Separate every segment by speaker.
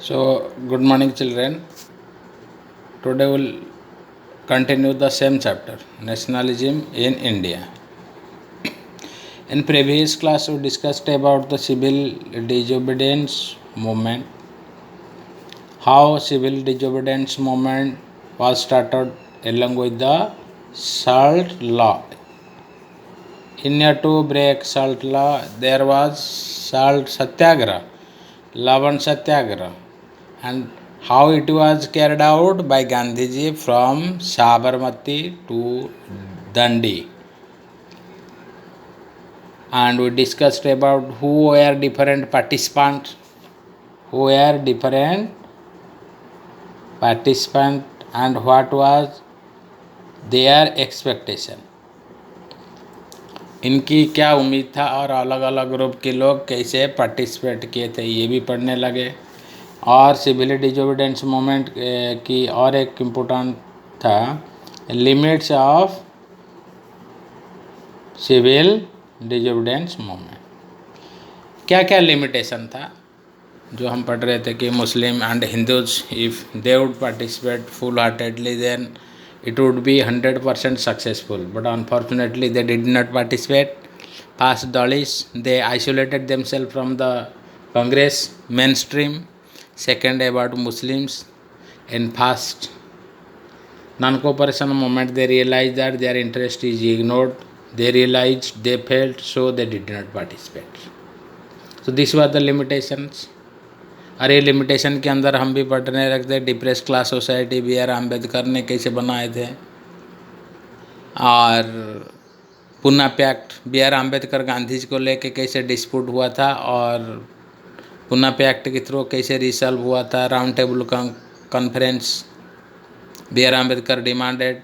Speaker 1: So, good morning, children. Today we'll continue the same chapter, Nationalism in India. In previous class, we discussed about the civil disobedience movement, how civil disobedience movement was started along with the salt law. In order to break salt law, there was salt satyagraha, Lavan satyagraha, and how it was carried out by Gandhiji from Sabarmati to Dandi. And we discussed about who were different participants, and what was their expectation. इनकी क्या उम्मीद था और अलग अलग group के लोग कैसे पार्टिसिपेट किए थे ये भी पढ़ने लगे। और सिविल डिसोबीडियंस मूवमेंट की और एक इम्पोर्टेंट था limits of civil disobedience movement. क्या क्या लिमिटेशन था जो हम पढ़ रहे थे कि Muslim and Hindus if they would participate full heartedly then it would be 100% successful, but unfortunately they did not participate. Past Dalits, they isolated themselves from the Congress mainstream. Second, about Muslims. In past non-cooperation movement, they realized that their interest is ignored. They realized, they felt, so they did not participate. So these were the limitations. और ये limitation के अंदर हम भी पढ़ने रखते depressed class society B R Ambedkar ने कैसे बनाए थे, और Poona pact B R Ambedkar Gandhi ji को लेके कैसे डिस्प्यूट हुआ था और पूना पैक्ट के थ्रू कैसे रिसॉल्व हुआ था। Round table conference, B R Ambedkar demanded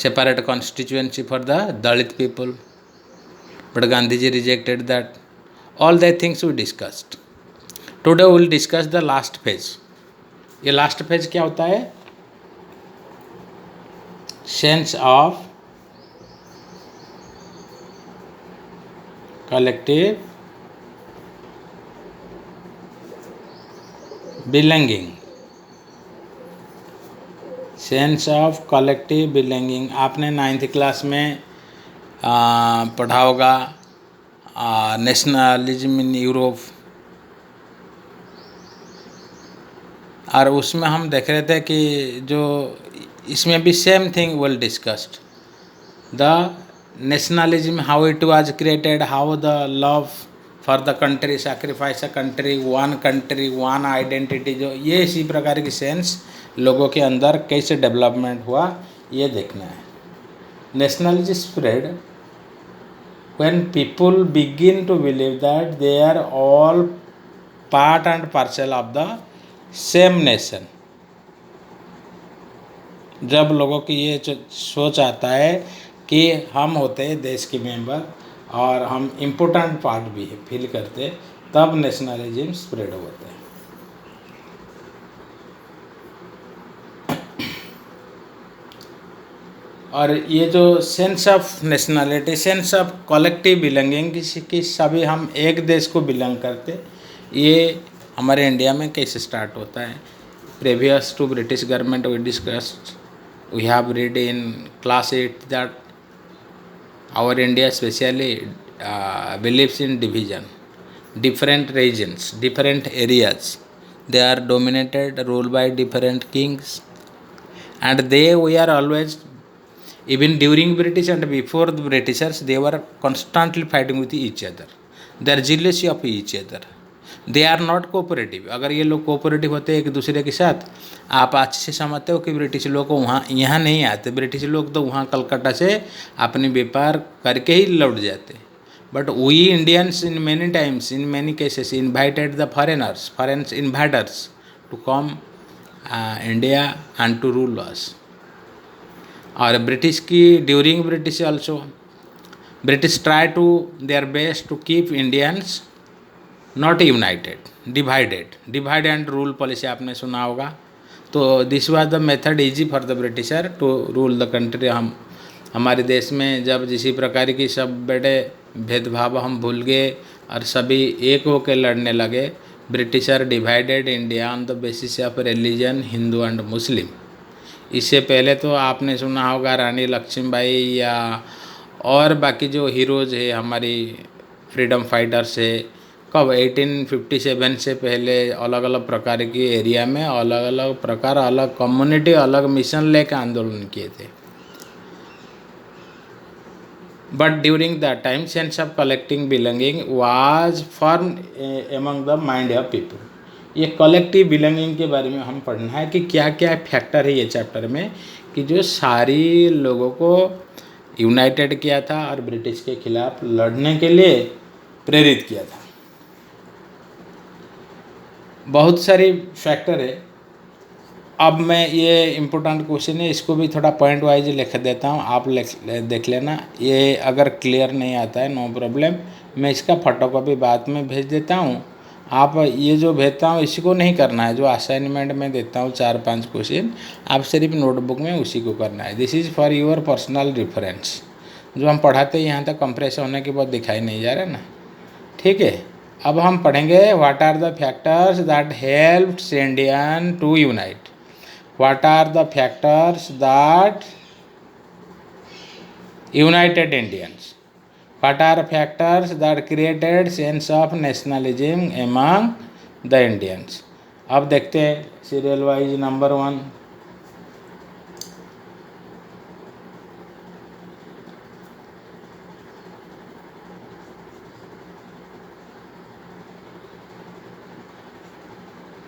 Speaker 1: separate constituency for the Dalit people, but Gandhi ji rejected that. All the things we discussed. Today will discuss the last phase. ये लास्ट फेज क्या होता है? Sense of collective belonging. Sense of collective belonging आपने 9th class में पढ़ा होगा, nationalism in Europe, और उसमें हम देख रहे थे कि जो इसमें भी same thing will discussed the nationalism, how it was created, how the love for the country, sacrifice a country, one identity, जो ये इसी प्रकार की सेंस लोगों के अंदर कैसे डेवलपमेंट हुआ ये देखना है। Nationalism spread when people begin to believe that they are all part and parcel of the same nation. जब लोगों की ये सोच आता है कि हम होते हैं देश के मेंबर और हम इम्पोर्टेंट पार्ट भी फील करते, तब नेशनलिज्म स्प्रेड होते हैं। और ये जो sense of nationality, sense of collective belonging की सभी हम एक देश को बिलोंग करते, ये हमारे इंडिया में कैसे स्टार्ट होता है? Previous to British government we discussed, we have read in class 8 that our India specially believes in division, different regions, different areas, they are dominated, ruled by different kings, and we are always, even during British and before the Britishers, they were constantly fighting with each other, they are jealousy of each other, they are not cooperative। अगर ये लोग cooperative होते एक दूसरे के साथ, आप अच्छे से समझते हो कि ब्रिटिश लोग को वहाँ यहाँ नहीं आते, ब्रिटिश लोग तो वहाँ कलकत्ता से अपने व्यापार करके ही लौट जाते। But we Indians in many times, in many cases invited the foreigners, foreign inviters to come India and to rule us. और ब्रिटिश की during British also, British try to their best to keep Indians not united, divide and rule policy आपने सुना होगा। तो this was the method easy for the Britisher to rule the country. हमारे देश में जब जिसी प्रकार की सब बड़े भेदभाव हम भूल गए और सभी एक होकर लड़ने लगे, britisher divided India on the basis of religion Hindu and Muslim. इससे पहले तो आपने सुना होगा रानी लक्ष्मीबाई या और बाकी जो हीरोज़ है हमारी फ्रीडम फाइटर्स है, कब 1857 से पहले अलग अलग प्रकार की एरिया में अलग अलग प्रकार, अलग कम्युनिटी, अलग मिशन लेकर आंदोलन किए थे। But during the time sense of collecting belonging was form among the mind of people. ये कलेक्टिव बिलोंगिंग के बारे में हम पढ़ना है कि क्या क्या फैक्टर है ये चैप्टर में, कि जो सारी लोगों को यूनाइटेड किया था और ब्रिटिश के खिलाफ लड़ने के लिए प्रेरित किया था। बहुत सारी फैक्टर है। अब मैं ये इम्पोर्टेंट क्वेश्चन है, इसको भी थोड़ा पॉइंट वाइज लिख देता हूँ, आप देख लेना। ये अगर क्लियर नहीं आता है नो प्रॉब्लम, मैं इसका फोटोकॉपी बाद में भेज देता हूँ। आप ये जो भेजता हूँ इसी को नहीं करना है, जो असाइनमेंट में देता हूँ 4-5 क्वेश्चन, आप सिर्फ नोटबुक में उसी को करना है। This is for your personal reference. जो हम पढ़ाते हैं यहाँ तक कंप्रेस होने के बाद दिखाई नहीं जा रहा ना, ठीक है। अब हम पढ़ेंगे what are the factors that helped Indian to unite. What are the factors that united Indians? What are factors that created sense of nationalism among the Indians? अब देखते हैं serial wise. Number 1,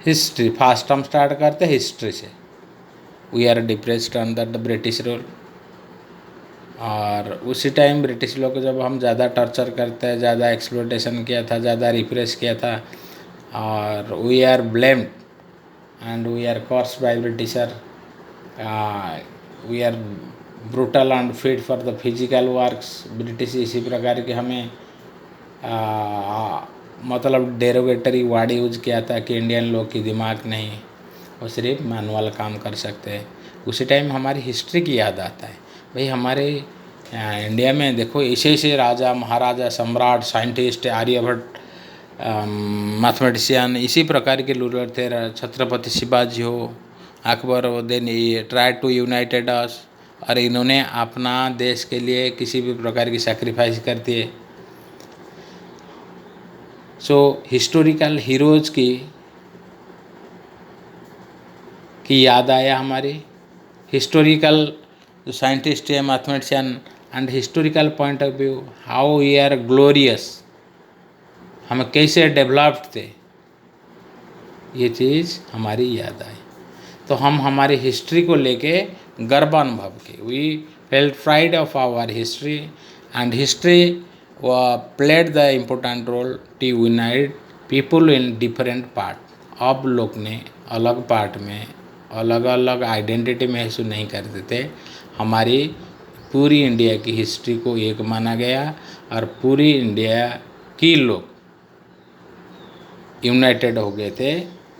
Speaker 1: history. First हम start करते हैं history से। We are depressed under the British rule. और उसी time British लोग को जब हम ज़्यादा टॉर्चर करते हैं, ज़्यादा एक्सप्लॉयटेशन किया था, ज़्यादा रिप्रेस किया था, और we are blamed and we are coarse by Britisher. We are brutal and fit for the physical works. British इसी प्रकार के हमें मतलब डेरोगेटरी वर्ड यूज किया था कि इंडियन लोग की दिमाग नहीं, वो सिर्फ मैनुअल काम कर सकते हैं। उसी टाइम हमारी हिस्ट्री की याद आता है। भाई हमारे इंडिया में देखो ऐसे ऐसे राजा महाराजा, सम्राट, साइंटिस्ट, आर्यभट्ट, मैथमेटिशियन, इसी प्रकार के रूलर थे। छत्रपति शिवाजी हो, अकबर हो, देन ट्राई टू यूनाइटेड अस, और इन्होंने अपना देश के लिए किसी भी प्रकार की सैक्रिफाइस करती है। सो हिस्टोरिकल हीरोज़ की याद आया हमारी। हिस्टोरिकल जो साइंटिस्ट है, mathematician, and historical point of view how we are glorious, हम कैसे डेवलप्ड थे, ये चीज़ हमारी याद आई। तो हम हमारी हिस्ट्री को लेके गर्व अनुभव किए। We felt pride of our history and history played the important role to unite people in different part. अब लोग ने अलग पार्ट में अलग अलग आइडेंटिटी महसूस नहीं करते थे। हमारी पूरी इंडिया की हिस्ट्री को एक माना गया और पूरी इंडिया की लोग यूनाइटेड हो गए थे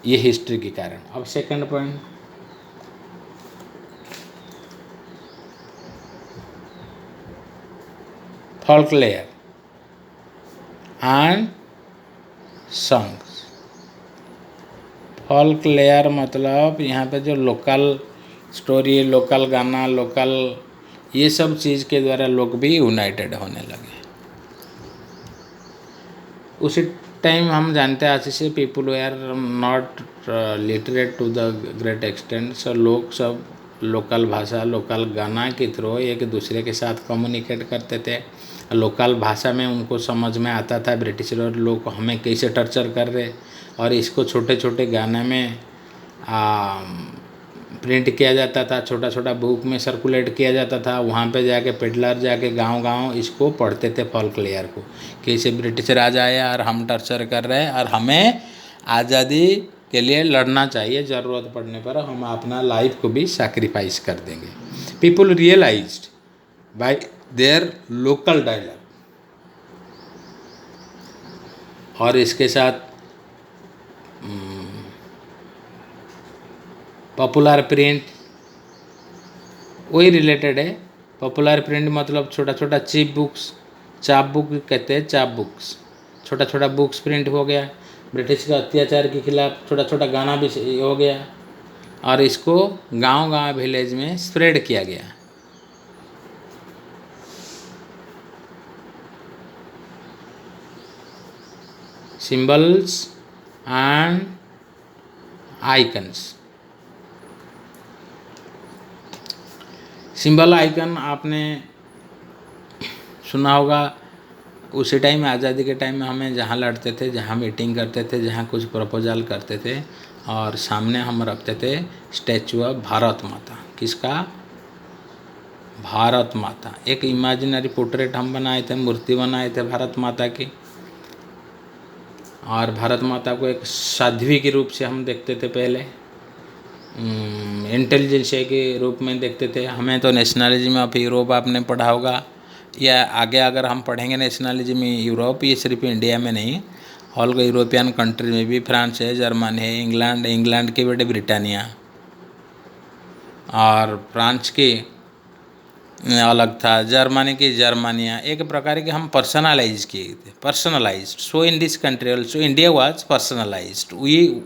Speaker 1: ये हिस्ट्री के कारण। अब सेकंड पॉइंट, फोल्कलेयर एंड सॉन्ग्स। फोल्कलेयर मतलब यहाँ पे जो लोकल स्टोरी, लोकल गाना, लोकल ये सब चीज़ के द्वारा लोग भी यूनाइटेड होने लगे। उसी टाइम हम जानते हैं आज से people were not literate to the great extent. So लोग सब लोकल भाषा, लोकल गाना के थ्रू एक दूसरे के साथ कम्युनिकेट करते थे। लोकल भाषा में उनको समझ में आता था ब्रिटिश लोग हमें कैसे टर्चर कर रहे, और इसको छोटे छोटे गाने में प्रिंट किया जाता था, छोटा छोटा बुक में सर्कुलेट किया जाता था। वहाँ पे जाके पेडलर जाके गांव-गांव इसको पढ़ते थे फोल्कलेयर को, कैसे ब्रिटिश राज आया और हम टर्चर कर रहे हैं और हमें आज़ादी के लिए लड़ना चाहिए, ज़रूरत पड़ने पर हम अपना लाइफ को भी सैक्रिफाइस कर देंगे। People realized by their local dialogue. और इसके साथ पॉपुलर प्रिंट वही रिलेटेड है। पॉपुलर प्रिंट मतलब छोटा छोटा चीप बुक्स, चाप बुक कहते हैं, चाप बुक्स, छोटा छोटा बुक्स प्रिंट हो गया ब्रिटिश के अत्याचार के खिलाफ छोटा छोटा गाना भी हो गया और इसको गांव-गांव विलेज में स्प्रेड किया गया। Symbols and icons. Symbol icon आपने सुना होगा, उसी टाइम आज़ादी के टाइम में हमें जहाँ लड़ते थे, जहाँ मीटिंग करते थे, जहाँ कुछ प्रपोजल करते थे और सामने हम रखते थे स्टैचू ऑफ भारत माता। किसका? भारत माता। एक इमेजिनरी पोर्ट्रेट हम बनाए थे, मूर्ति बनाए थे भारत माता की, और भारत माता को एक साध्वी के रूप से हम देखते थे पहले, इंटेलिजेंसिया के रूप में देखते थे। हमें तो नेशनलिज्म ऑफ यूरोप आपने पढ़ा होगा, या आगे अगर हम पढ़ेंगे नेशनलिज्म यूरोप, ये सिर्फ इंडिया में नहीं, ऑल यूरोपियन कंट्री में भी, फ्रांस है, जर्मनी है, इंग्लैंड के बेटे ब्रिटानिया, और फ्रांस की अलग था, जर्मनी की जर्मनिया, एक प्रकार के हम पर्सनलाइज किए थे, personalized. So in this country also India was personalized. We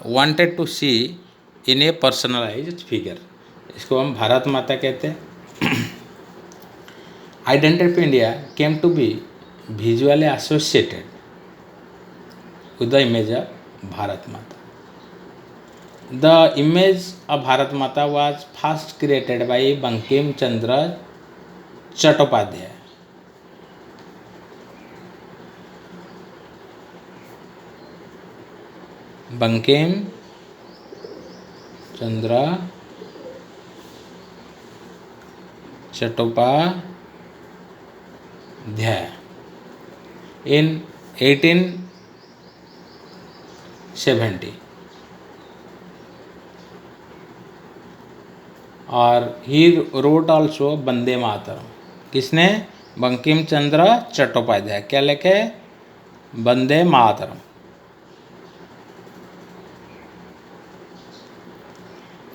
Speaker 1: wanted to see in a personalized figure. इसको हम भारत माता कहते हैं। Identity of India came to be visually associated with the image of Bharat Mata. The image of Bharat Mata was first created by Bankim Chandra Chattopadhyay. Bankim Chandra Chattopadhyay in 1870. और he wrote also Vande Mataram. किसने? बंकिम चंद्र चट्टोपाध्याय। क्या लिखे? Vande Mataram.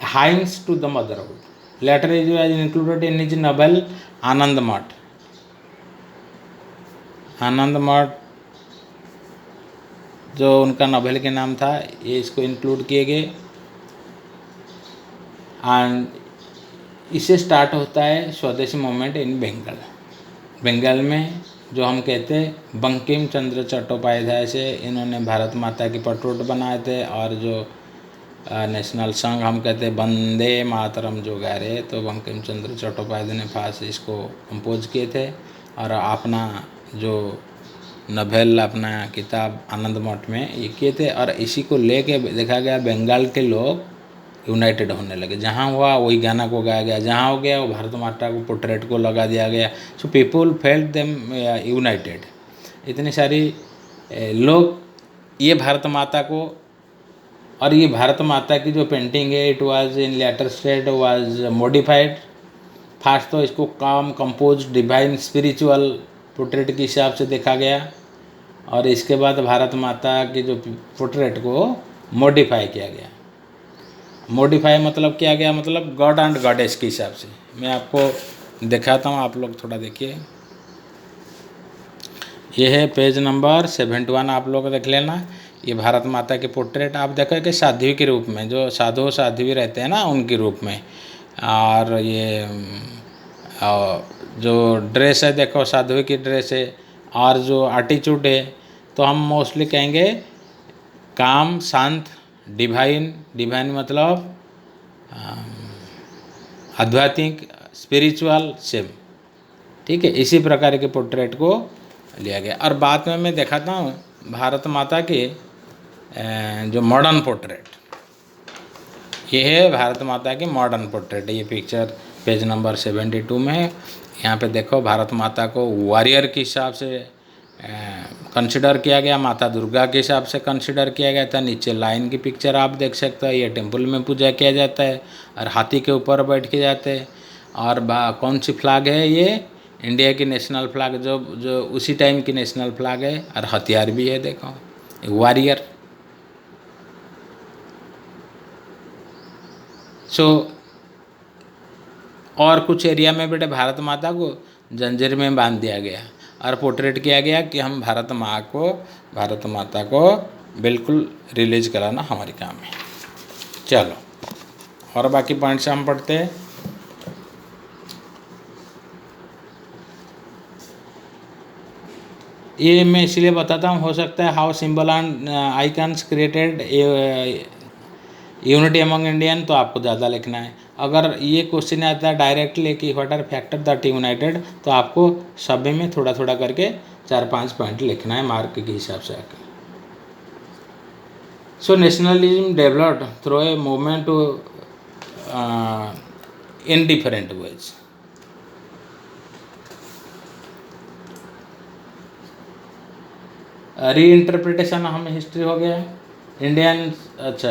Speaker 1: Hymns to the motherhood. Later is included in his novel Anand Math. Anand मठ जो उनका novel के नाम था, ये इसको इंक्लूड किए गए। एंड इससे स्टार्ट होता है स्वदेशी मूवमेंट इन बंगाल। बंगाल में जो हम कहते हैं बंकिम चंद्र चट्टोपाध्याय से इन्होंने भारत माता की पोर्ट्रेट बनाए थे, और जो नेशनल सॉन्ग हम कहते हैं वंदे मातरम जो गा रहे, तो बंकिम चंद्र चट्टोपाध्याय ने फास्ट इसको कंपोज किए थे, और अपना जो नॉवेल, अपना किताब आनंद मठ में ये किए थे। और इसी को लेके देखा गया बंगाल के लोग यूनाइटेड होने लगे। जहाँ हुआ वही गाना को गाया गया, जहाँ हो गया वो भारत माता को पोर्ट्रेट को लगा दिया गया। सो पीपुल फेल्ट देम यूनाइटेड। इतनी सारी लोग ये भारत माता को, और ये भारत माता की जो पेंटिंग है, it was in later state was modified. Fast तो इसको काम कंपोज डिवाइन स्पिरिचुअल पोर्ट्रेट के हिसाब से देखा गया, और इसके बाद भारत माता की जो पोर्ट्रेट को मॉडिफाई किया गया। मॉडिफाई मतलब क्या गया? मतलब गॉड एंड गॉडेस के हिसाब से। मैं आपको दिखाता हूँ, आप लोग थोड़ा देखिए। ये है पेज नंबर 71, आप लोग देख लेना। ये भारत माता की पोर्ट्रेट आप देखो कि साध्वी के रूप में, जो साधु साध्वी रहते हैं ना, उनके रूप में। और ये जो ड्रेस है देखो, साध्वी की ड्रेस है, और जो एटीट्यूड है तो हम मोस्टली कहेंगे काम, शांत, डिवाइन मतलब आध्यात्मिक, स्पिरिचुअल, सेम। ठीक है, इसी प्रकार के पोर्ट्रेट को लिया गया। और बाद में मैं दिखाता हूँ भारत माता के जो मॉडर्न पोर्ट्रेट। ये है भारत माता की मॉडर्न पोर्ट्रेट। ये पिक्चर पेज नंबर 72 में है। यहाँ पे देखो भारत माता को वॉरियर के हिसाब से कंसिडर किया गया, माता दुर्गा के हिसाब से कंसिडर किया गया था। नीचे लाइन की पिक्चर आप देख सकते हो। ये टेंपल में पूजा किया जाता है, और हाथी के ऊपर बैठ के जाते हैं। और कौन सी फ्लैग है? ये इंडिया की नेशनल फ्लैग, जो उसी टाइम की नेशनल फ्लैग है, और हथियार भी है देखो, वॉरियर। सो और कुछ एरिया में बेटे भारत माता को जंजीर में बांध दिया गया, और पोर्ट्रेट किया गया कि हम भारत माता को बिल्कुल रिलीज कराना हमारी काम है। चलो और बाकी पॉइंट्स हम पढ़ते हैं। ये मैं इसलिए बताता हूँ, हो सकता है how symbol and icons created unity among Indian, तो आपको ज़्यादा लिखना है। अगर ये क्वेश्चन आता है डायरेक्टली कि what are factor that united, तो आपको सभी में थोड़ा थोड़ा करके 4-5 पॉइंट लिखना है मार्क के हिसाब से आके। So nationalism developed through a movement in different ways. Reinterpretation हमें हिस्ट्री हो गया इंडियन। अच्छा,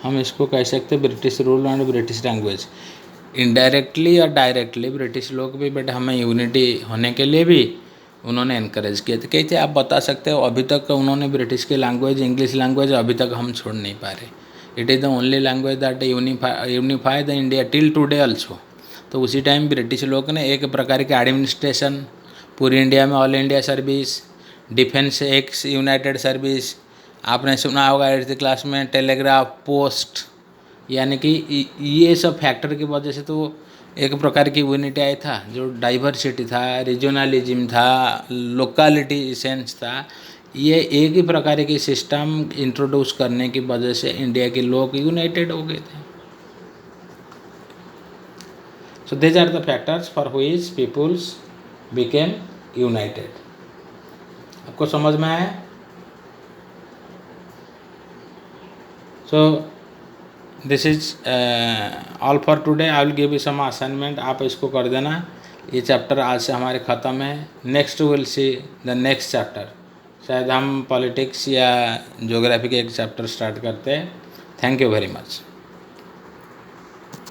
Speaker 1: हम इसको कह सकते हैं British rule and British language. Indirectly और डायरेक्टली ब्रिटिश लोग भी बट हमें यूनिटी होने के लिए भी उन्होंने इनकरेज किए थे। कहते आप बता सकते हो अभी तक उन्होंने ब्रिटिश की लैंग्वेज, इंग्लिश लैंग्वेज अभी तक हम छोड़ नहीं पा रहे। It is the only language that unify the India till today also. तो उसी टाइम ब्रिटिश लोग ने एक प्रकार के एडमिनिस्ट्रेशन पूरी इंडिया में, ऑल इंडिया सर्विस, डिफेंस एक यूनाइटेड सर्विस, आपने सुना होगा 8th क्लास में टेलीग्राफ, पोस्ट, यानी कि ये सब फैक्टर की वजह से तो एक प्रकार की यूनिटी आया था। जो डाइवर्सिटी था, रीजनलिज्म था, लोकालिटी सेंस था, ये एक ही प्रकार की सिस्टम इंट्रोड्यूस करने की वजह से इंडिया के लोग यूनाइटेड हो गए थे। So these are the factors for which peoples became united. आपको समझ में आया? So this is all for today. I will give you some assignment, आप इसको कर देना। ये चैप्टर आज से हमारे ख़त्म है। Next will see the next chapter. शायद हम पॉलिटिक्स या ज्योग्राफी के एक चैप्टर स्टार्ट करते हैं। Thank you very much.